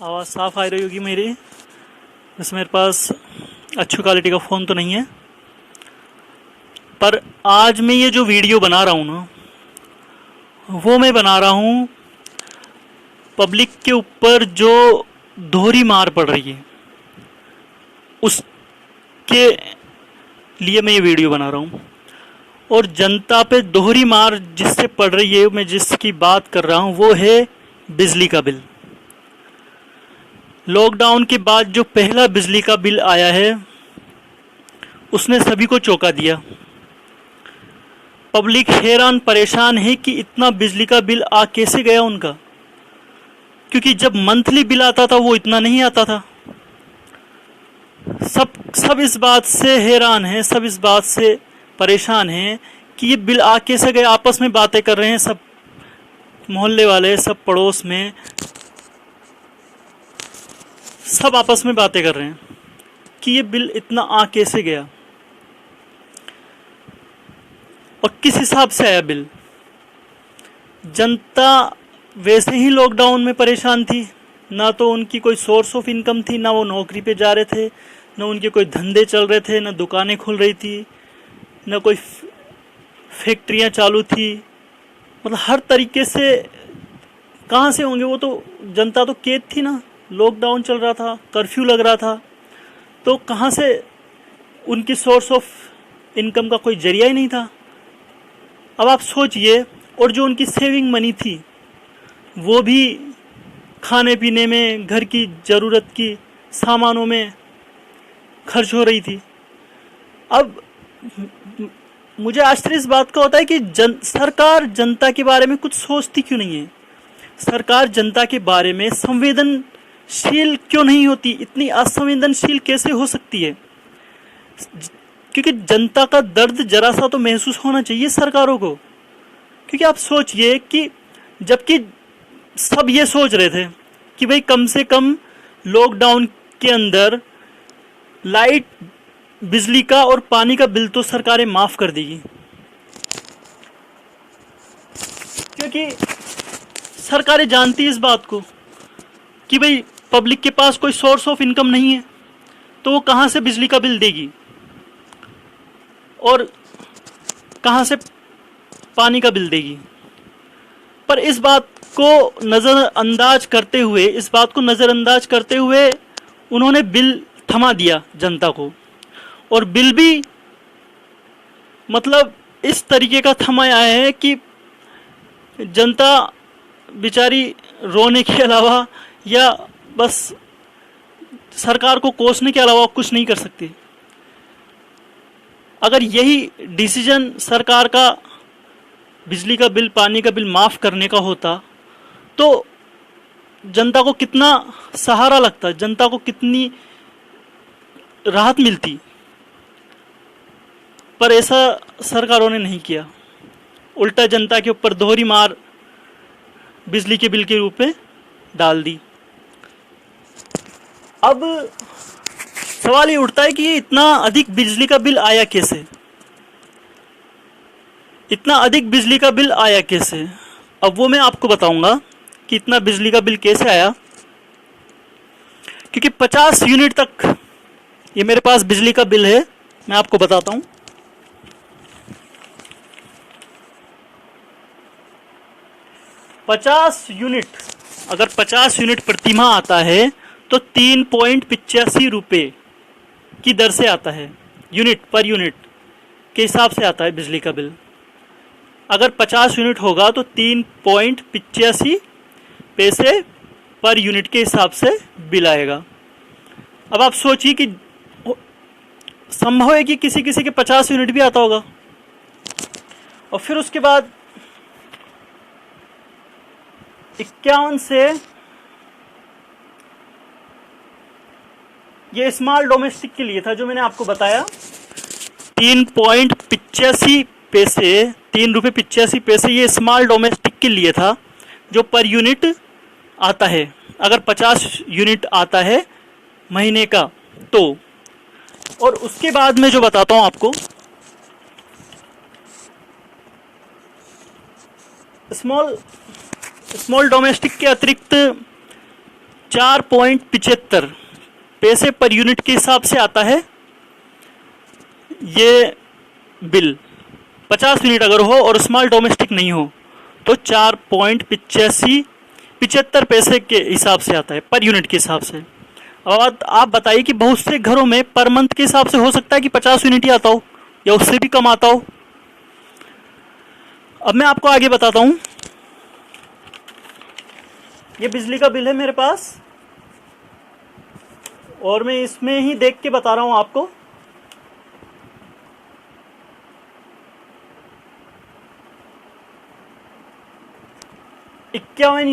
आवाज़ साफ आ रही होगी मेरी। वैसे मेरे पास अच्छी क्वालिटी का फ़ोन तो नहीं है, पर आज मैं ये जो वीडियो बना रहा हूँ ना, वो मैं बना रहा हूँ पब्लिक के ऊपर जो दोहरी मार पड़ रही है उसके लिए मैं ये वीडियो बना रहा हूँ। और जनता पे दोहरी मार जिससे पड़ रही है, मैं जिसकी बात कर रहा हूँ वो है बिजली का बिल। लॉकडाउन के बाद जो पहला बिजली का बिल आया है उसने सभी को चौंका दिया। पब्लिक हैरान परेशान है कि इतना बिजली का बिल आ कैसे गया उनका, क्योंकि जब मंथली बिल आता था वो इतना नहीं आता था। सब इस बात से हैरान हैं, सब इस बात से परेशान हैं कि ये बिल आ कैसे गए। आपस में बातें कर रहे हैं, सब मोहल्ले वाले, सब पड़ोस में, सब आपस में बातें कर रहे हैं कि ये बिल इतना आ कैसे गया और किस हिसाब से आया बिल। जनता वैसे ही लॉकडाउन में परेशान थी, ना तो उनकी कोई सोर्स ऑफ इनकम थी, ना वो नौकरी पे जा रहे थे, ना उनके कोई धंधे चल रहे थे, ना दुकानें खुल रही थी, ना कोई फैक्ट्रियां चालू थी। मतलब हर तरीके से कहाँ से होंगे वो, तो जनता तो कैद थी ना, लॉकडाउन चल रहा था, कर्फ्यू लग रहा था, तो कहाँ से उनकी सोर्स ऑफ इनकम का कोई जरिया ही नहीं था। अब आप सोचिए, और जो उनकी सेविंग मनी थी वो भी खाने पीने में, घर की ज़रूरत की सामानों में खर्च हो रही थी। अब मुझे आश्चर्य इस बात का होता है कि सरकार जनता के बारे में कुछ सोचती क्यों नहीं है। सरकार जनता के बारे में संवेदनशील क्यों नहीं होती, इतनी असंवेदनशील कैसे हो सकती है। क्योंकि जनता का दर्द जरा सा तो महसूस होना चाहिए सरकारों को। क्योंकि आप सोचिए कि जबकि सब ये सोच रहे थे कि भाई कम से कम लॉकडाउन के अंदर लाइट, बिजली का और पानी का बिल तो सरकारें माफ कर देगी, क्योंकि सरकारें जानती इस बात को कि भाई पब्लिक के पास कोई सोर्स ऑफ इनकम नहीं है, तो वो कहाँ से बिजली का बिल देगी और कहाँ से पानी का बिल देगी। पर इस बात को नज़रअंदाज करते हुए उन्होंने बिल थमा दिया जनता को। और बिल भी मतलब इस तरीके का थमाया है कि जनता बेचारी रोने के अलावा या बस सरकार को कोसने के अलावा कुछ नहीं कर सकती। अगर यही डिसीजन सरकार का बिजली का बिल, पानी का बिल माफ़ करने का होता तो जनता को कितना सहारा लगता, जनता को कितनी राहत मिलती। पर ऐसा सरकारों ने नहीं किया, उल्टा जनता के ऊपर दोहरी मार बिजली के बिल के रूप में डाल दी। अब सवाल ये उठता है कि ये इतना अधिक बिजली का बिल आया कैसे, इतना अधिक बिजली का बिल आया कैसे। अब वो मैं आपको बताऊंगा कि इतना बिजली का बिल कैसे आया। क्योंकि 50 यूनिट तक ये मेरे पास बिजली का बिल है, मैं आपको बताता हूं। अगर 50 यूनिट प्रति माह आता है तो 3.85 रुपये की दर से आता है, यूनिट पर यूनिट के हिसाब से आता है बिजली का बिल। अगर 50 यूनिट होगा तो 3.85 पैसे पर यूनिट के हिसाब से बिल आएगा। अब आप सोचिए कि संभव है कि किसी किसी के 50 यूनिट भी आता होगा। और फिर उसके बाद 51 से ये स्मॉल डोमेस्टिक के लिए था जो मैंने आपको बताया, 3.85 पैसे, 3 रुपये 85 पैसे ये स्मॉल डोमेस्टिक के लिए था जो पर यूनिट आता है। अगर 50 यूनिट आता है महीने का तो। और उसके बाद मैं जो बताता हूं आपको, स्मॉल डोमेस्टिक के अतिरिक्त 4.75 पैसे पर यूनिट के हिसाब से आता है ये बिल। 50 यूनिट अगर हो और स्मॉल डोमेस्टिक नहीं हो तो 4.75 पैसे के हिसाब से आता है, पर यूनिट के हिसाब से। और आप बताइए कि बहुत से घरों में पर मंथ के हिसाब से हो सकता है कि 50 यूनिट ही आता हो या उससे भी कम आता हो। अब मैं आपको आगे बताता हूं। ये बिजली का बिल है मेरे पास और मैं इसमें ही देख के बता रहा हूं आपको। इक्यावन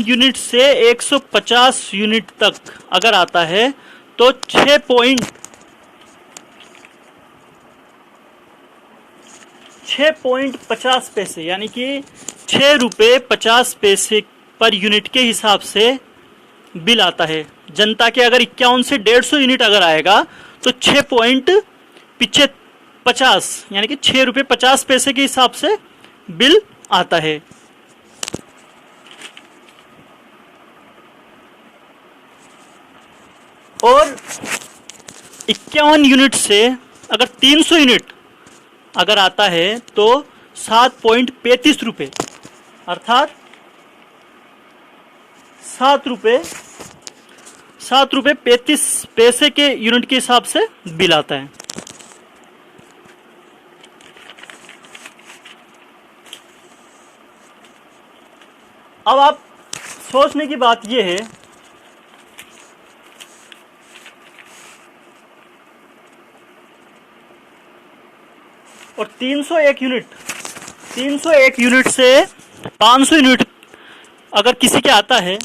यूनिट से 150 यूनिट तक अगर आता है तो 6.50 पैसे यानी कि 6 रुपये 50 पैसे पर यूनिट के हिसाब से बिल आता है। जनता के अगर 51 से 150 यूनिट अगर आएगा तो 6.50 यानी कि 6 रुपये 50 पैसे के हिसाब से बिल आता है। और 51 यूनिट से अगर 300 यूनिट अगर आता है तो 7.35 रुपये अर्थात 7 रुपये 35 पैसे के यूनिट के हिसाब से बिल आता है। अब आप सोचने की बात यह है और 301 यूनिट से 500 यूनिट अगर किसी के आता है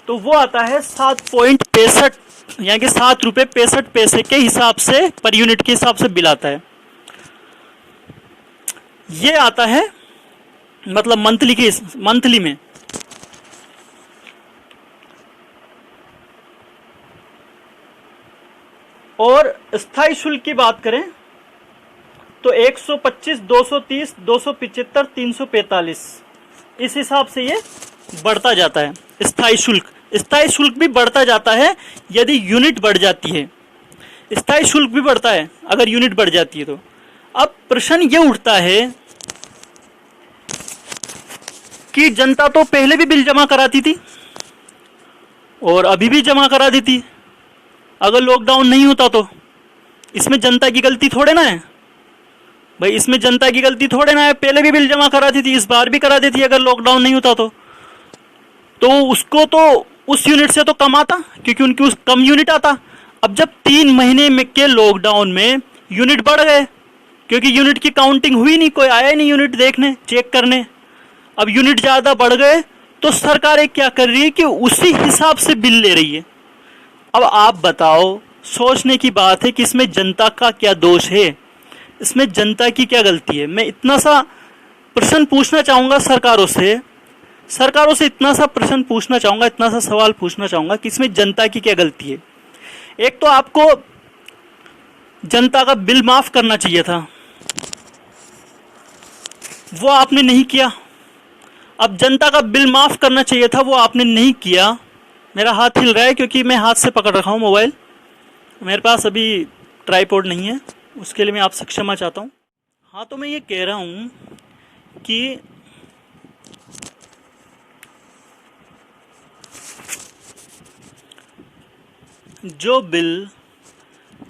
तो वो आता है 7.65 यानी कि 7 रुपये 65 पैसे के हिसाब से पर यूनिट के हिसाब से बिल आता है। ये आता है मतलब मंथली में। और स्थायी शुल्क की बात करें तो 125, 230, 275, 345 इस हिसाब से ये बढ़ता जाता है। स्थायी शुल्क भी बढ़ता जाता है यदि यूनिट बढ़ जाती है। स्थायी शुल्क भी बढ़ता है अगर यूनिट बढ़ जाती है तो। अब प्रश्न ये उठता है कि जनता तो पहले भी बिल जमा कराती थी और अभी भी जमा करा देती। अगर लॉकडाउन नहीं होता तो इसमें जनता की गलती थोड़े ना है भाई, इसमें जनता की गलती थोड़े ना है। पहले भी बिल जमा कराती थी, इस बार भी करा देती अगर लॉकडाउन नहीं होता तो उसको तो उस यूनिट से तो कम आता क्योंकि उनकी उस कम यूनिट आता। अब जब 3 महीने में के लॉकडाउन में यूनिट बढ़ गए क्योंकि यूनिट की काउंटिंग हुई नहीं, कोई आया नहीं यूनिट देखने चेक करने। अब यूनिट ज़्यादा बढ़ गए तो सरकारें क्या कर रही है कि उसी हिसाब से बिल ले रही है। अब आप बताओ, सोचने की बात है कि इसमें जनता का क्या दोष है, इसमें जनता की क्या गलती है। मैं इतना सा प्रश्न पूछना चाहूँगा सरकारों से इतना सा प्रश्न पूछना चाहूँगा, इतना सा सवाल पूछना चाहूँगा कि इसमें जनता की क्या गलती है। एक तो आपको जनता का बिल माफ़ करना चाहिए था, वो आपने नहीं किया। अब जनता का बिल माफ़ करना चाहिए था, वो आपने नहीं किया। मेरा हाथ हिल रहा है क्योंकि मैं हाथ से पकड़ रखा हूँ मोबाइल, मेरे पास अभी ट्राइपॉड नहीं है, उसके लिए मैं आपसे क्षमा चाहता हूँ। हाँ, तो मैं ये कह रहा हूँ कि जो बिल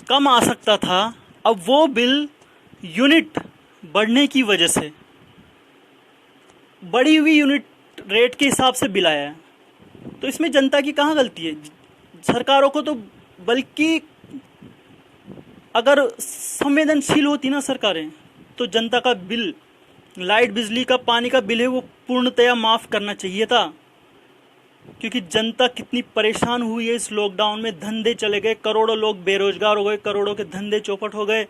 कम आ सकता था, अब वो बिल यूनिट बढ़ने की वजह से बढ़ी हुई यूनिट रेट के हिसाब से बिल आया है। तो इसमें जनता की कहाँ गलती है? सरकारों को तो बल्कि अगर संवेदनशील होती ना सरकारें तो जनता का बिल, लाइट बिजली का पानी का बिल है वो पूर्णतया माफ़ करना चाहिए था। क्योंकि जनता कितनी परेशान हुई है इस लॉकडाउन में, धंधे चले गए, करोड़ों लोग बेरोजगार हो गए, करोड़ों के धंधे चौपट हो गए,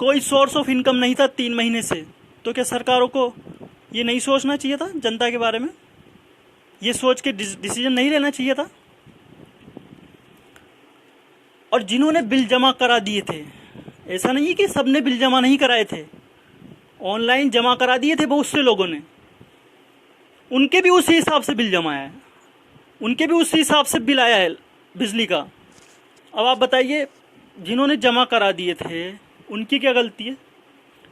कोई सोर्स ऑफ इनकम नहीं था 3 महीने से। तो क्या सरकारों को ये नहीं सोचना चाहिए था जनता के बारे में? ये सोच के डिसीजन नहीं लेना चाहिए था? और जिन्होंने बिल जमा करा दिए थे, ऐसा नहीं कि सबने बिल जमा नहीं कराए थे, ऑनलाइन जमा करा दिए थे बहुत से लोगों ने, उनके भी उसी हिसाब से बिल जमा है, उनके भी उसी हिसाब से बिल आया है बिजली का। अब आप बताइए, जिन्होंने जमा करा दिए थे उनकी क्या गलती है?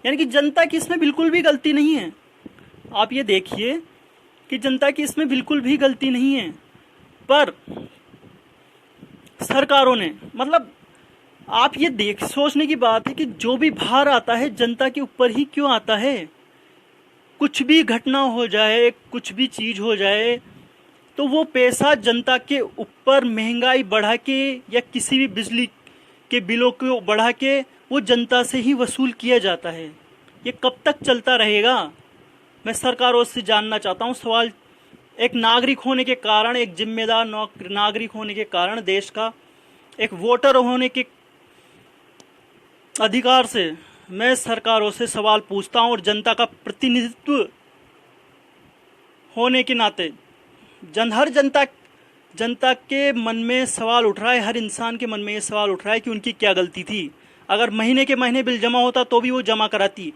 यानी कि जनता की इसमें बिल्कुल भी गलती नहीं है। आप ये देखिए कि जनता की इसमें बिल्कुल भी गलती नहीं है, पर सरकारों ने, मतलब आप ये देख सोचने की बात है कि जो भी भार आता है जनता के ऊपर ही क्यों आता है। कुछ भी घटना हो जाए, कुछ भी चीज़ हो जाए, तो वो पैसा जनता के ऊपर महंगाई बढ़ा के या किसी भी बिजली के बिलों को बढ़ा के वो जनता से ही वसूल किया जाता है। ये कब तक चलता रहेगा? मैं सरकारों से जानना चाहता हूँ सवाल। एक नागरिक होने के कारण, एक जिम्मेदार नागरिक होने के कारण, देश का एक वोटर होने के अधिकार से मैं सरकारों से सवाल पूछता हूँ, और जनता का प्रतिनिधित्व होने के नाते हर जनता के मन में सवाल उठ रहा है, हर इंसान के मन में ये सवाल उठ रहा है कि उनकी क्या गलती थी। अगर महीने के महीने बिल जमा होता तो भी वो जमा कराती।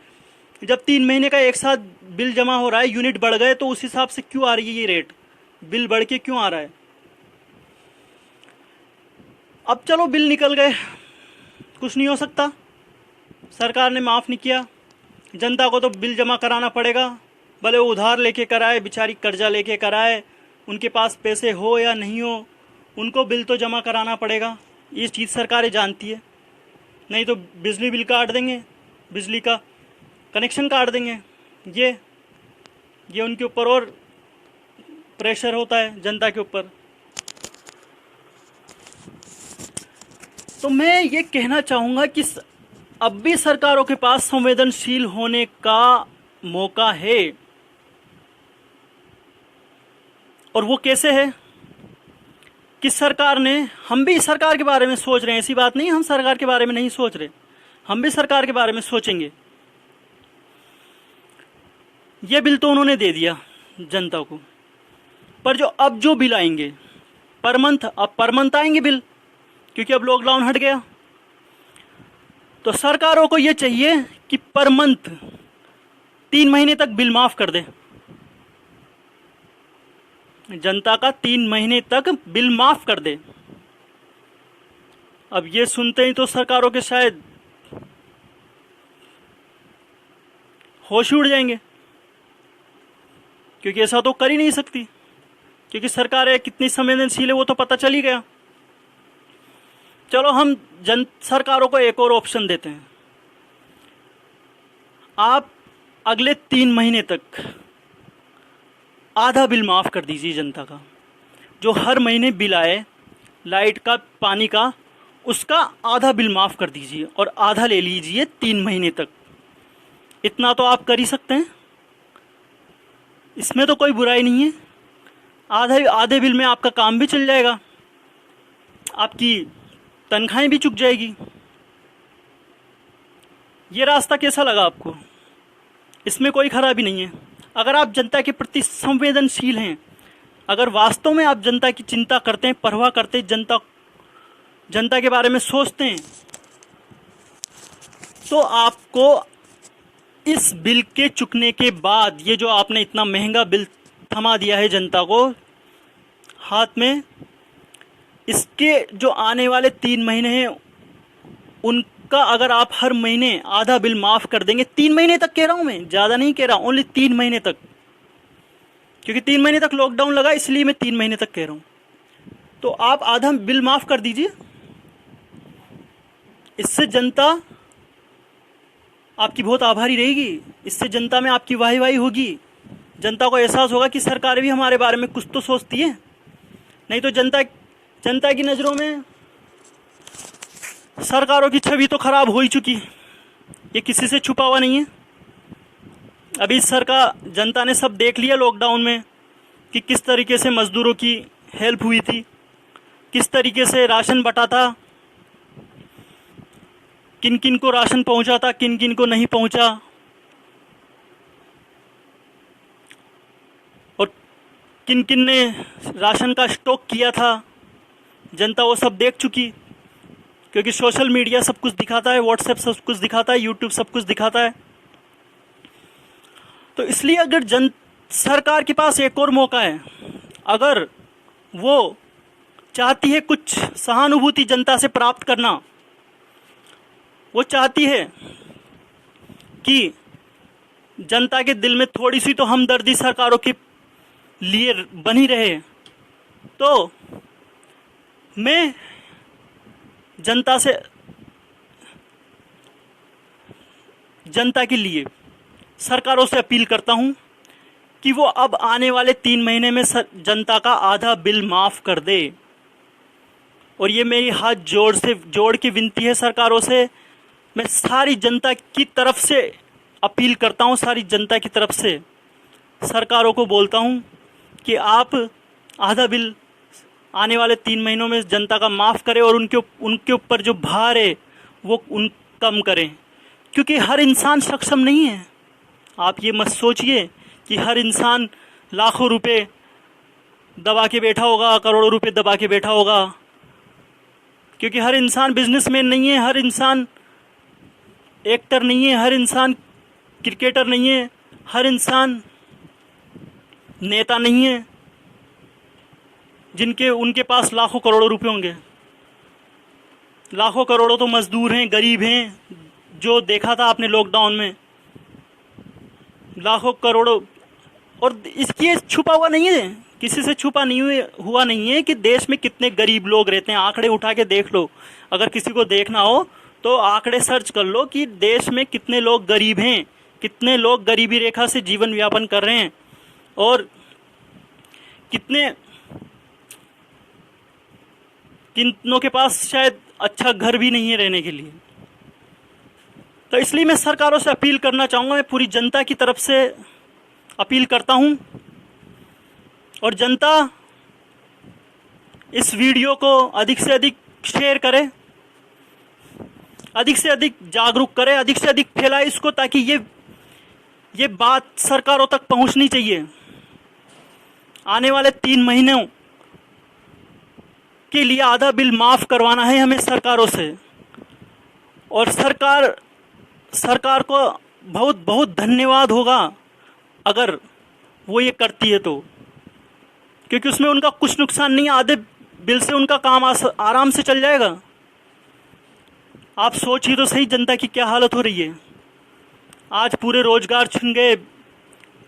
जब 3 महीने का एक साथ बिल जमा हो रहा है, यूनिट बढ़ गए, तो उस हिसाब से क्यों आ रही है ये रेट? बिल बढ़ के क्यों आ रहा है? अब चलो बिल निकल गए, कुछ नहीं हो सकता, सरकार ने माफ़ नहीं किया, जनता को तो बिल जमा कराना पड़ेगा, भले वो उधार लेके कराए, बेचारी कर्जा लेके कराए, उनके पास पैसे हो या नहीं हो, उनको बिल तो जमा कराना पड़ेगा। ये चीज़ सरकारें जानती है, नहीं तो बिजली बिल काट देंगे, बिजली का कनेक्शन काट देंगे। ये उनके ऊपर और प्रेशर होता है जनता के ऊपर। तो मैं ये कहना चाहूँगा कि अब भी सरकारों के पास संवेदनशील होने का मौका है, और वो कैसे है कि सरकार ने, हम भी सरकार के बारे में सोच रहे हैं, ऐसी बात नहीं हम सरकार के बारे में नहीं सोच रहे, हम भी सरकार के बारे में सोचेंगे। ये बिल तो उन्होंने दे दिया जनता को, पर जो बिल आएंगे पर मंथ, अब पर मंथ आएंगे बिल, क्योंकि अब लॉकडाउन हट गया। तो सरकारों को ये चाहिए कि पर मंथ 3 महीने तक बिल माफ कर दे, जनता का 3 महीने तक बिल माफ कर दे। अब ये सुनते ही तो सरकारों के शायद होश उड़ जाएंगे, क्योंकि ऐसा तो कर ही नहीं सकती, क्योंकि सरकार कितनी संवेदनशील है वो तो पता चल ही गया। चलो हम सरकारों को एक और ऑप्शन देते हैं, आप अगले 3 महीने तक आधा बिल माफ़ कर दीजिए जनता का। जो हर महीने बिल आए लाइट का, पानी का, उसका आधा बिल माफ़ कर दीजिए और आधा ले लीजिए 3 महीने तक। इतना तो आप कर ही सकते हैं, इसमें तो कोई बुराई नहीं है। आधे बिल में आपका काम भी चल जाएगा, आपकी तनख्वाहें भी चुक जाएगी। ये रास्ता कैसा लगा आपको? इसमें कोई खराबी नहीं है। अगर आप जनता के प्रति संवेदनशील हैं, अगर वास्तव में आप जनता की चिंता करते हैं, परवाह करते हैं, जनता के बारे में सोचते हैं, तो आपको इस बिल के चुकने के बाद, ये जो आपने इतना महंगा बिल थमा दिया है जनता को हाथ में, इसके जो आने वाले 3 महीने हैं उनका अगर आप हर महीने आधा बिल माफ़ कर देंगे, 3 महीने तक कह रहा हूँ मैं, ज़्यादा नहीं कह रहा, ओनली 3 महीने तक, क्योंकि 3 महीने तक लॉकडाउन लगा इसलिए मैं 3 महीने तक कह रहा हूँ। तो आप आधा बिल माफ़ कर दीजिए, इससे जनता आपकी बहुत आभारी रहेगी, इससे जनता में आपकी वाही होगी, जनता को एहसास होगा कि सरकार भी हमारे बारे में कुछ तो सोचती है। नहीं तो जनता की नज़रों में सरकारों की छवि तो खराब हो ही चुकी है, ये किसी से छुपा हुआ नहीं है। अभी जनता ने सब देख लिया लॉकडाउन में कि किस तरीके से मज़दूरों की हेल्प हुई थी, किस तरीके से राशन बटा था, किन किन को राशन पहुंचा था, किन किन को नहीं पहुंचा, और किन किन ने राशन का स्टॉक किया था। जनता वो सब देख चुकी, क्योंकि सोशल मीडिया सब कुछ दिखाता है, व्हाट्सएप सब कुछ दिखाता है, यूट्यूब सब कुछ दिखाता है। तो इसलिए अगर सरकार के पास एक और मौका है, अगर वो चाहती है कुछ सहानुभूति जनता से प्राप्त करना, वो चाहती है कि जनता के दिल में थोड़ी सी तो हमदर्दी सरकारों के लिए बनी रहे, तो मैं जनता के लिए सरकारों से अपील करता हूं कि वो अब आने वाले 3 महीने में जनता का आधा बिल माफ़ कर दे। और ये मेरी हाथ जोड़ के विनती है सरकारों से। मैं सारी जनता की तरफ से अपील करता हूँ, सारी जनता की तरफ से सरकारों को बोलता हूँ कि आप आधा बिल आने वाले 3 महीनों में जनता का माफ़ करें और उनके ऊपर जो भार है वो कम करें, क्योंकि हर इंसान सक्षम नहीं है। आप ये मत सोचिए कि हर इंसान लाखों रुपए दबा के बैठा होगा, करोड़ों रुपए दबा के बैठा होगा, क्योंकि हर इंसान बिजनेसमैन नहीं है, हर इंसान एक्टर नहीं है, हर इंसान क्रिकेटर नहीं है, हर इंसान नेता नहीं है उनके पास लाखों करोड़ों रुपए होंगे। लाखों करोड़ों तो मजदूर हैं, गरीब हैं, जो देखा था आपने लॉकडाउन में, लाखों करोड़ों। और इसकी छुपा हुआ नहीं है, किसी से छुपा नहीं हुआ नहीं है कि देश में कितने गरीब लोग रहते हैं। आंकड़े उठा के देख लो, अगर किसी को देखना हो तो आंकड़े सर्च कर लो कि देश में कितने लोग गरीब हैं, कितने लोग गरीबी रेखा से जीवन यापन कर रहे हैं, और कितनों के पास शायद अच्छा घर भी नहीं है रहने के लिए। तो इसलिए मैं सरकारों से अपील करना चाहूँगा, मैं पूरी जनता की तरफ से अपील करता हूँ, और जनता इस वीडियो को अधिक से अधिक शेयर करे, अधिक से अधिक जागरूक करे, अधिक से अधिक फैलाए इसको, ताकि ये बात सरकारों तक पहुंचनी चाहिए। आने वाले 3 महीनों के लिए आधा बिल माफ़ करवाना है हमें सरकारों से, और सरकार को बहुत बहुत धन्यवाद होगा अगर वो ये करती है तो, क्योंकि उसमें उनका कुछ नुकसान नहीं है, आधे बिल से उनका काम आराम से चल जाएगा। आप सोचिए तो सही जनता की क्या हालत हो रही है। आज पूरे रोजगार छिन गए,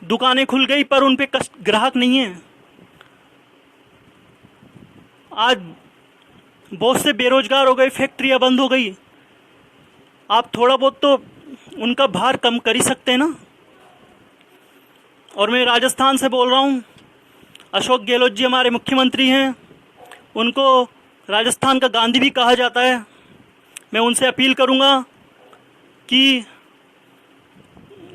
दुकानें खुल गई पर उन पे ग्राहक नहीं है। आज बहुत से बेरोजगार हो गए, फैक्ट्रियां बंद हो गई। आप थोड़ा बहुत तो उनका भार कम कर ही सकते हैं ना। और मैं राजस्थान से बोल रहा हूँ, अशोक गहलोत जी हमारे मुख्यमंत्री हैं, उनको राजस्थान का गांधी भी कहा जाता है। मैं उनसे अपील करूँगा कि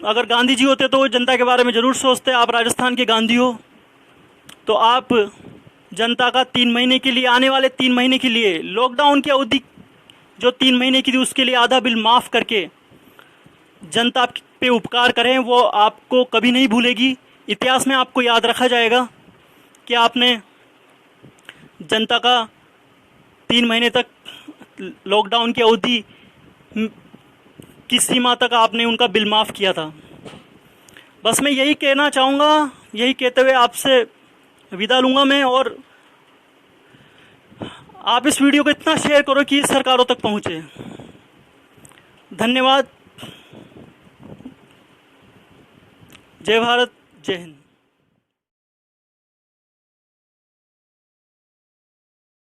अगर गांधी जी होते तो वो जनता के बारे में ज़रूर सोचते। आप राजस्थान के गांधी हो, तो आप जनता का 3 महीने के लिए, आने वाले 3 महीने के लिए, लॉकडाउन की अवधि जो 3 महीने की थी उसके लिए आधा बिल माफ़ करके जनता पे उपकार करें। वो आपको कभी नहीं भूलेगी, इतिहास में आपको याद रखा जाएगा कि आपने जनता का 3 महीने तक लॉकडाउन की अवधि की सीमा तक आपने उनका बिल माफ़ किया था। बस मैं यही कहना चाहूँगा, यही कहते हुए आपसे विदा लूँगा मैं। और आप इस वीडियो को इतना शेयर करो कि सरकारों तक पहुँचे। धन्यवाद। जय भारत, जय हिंद।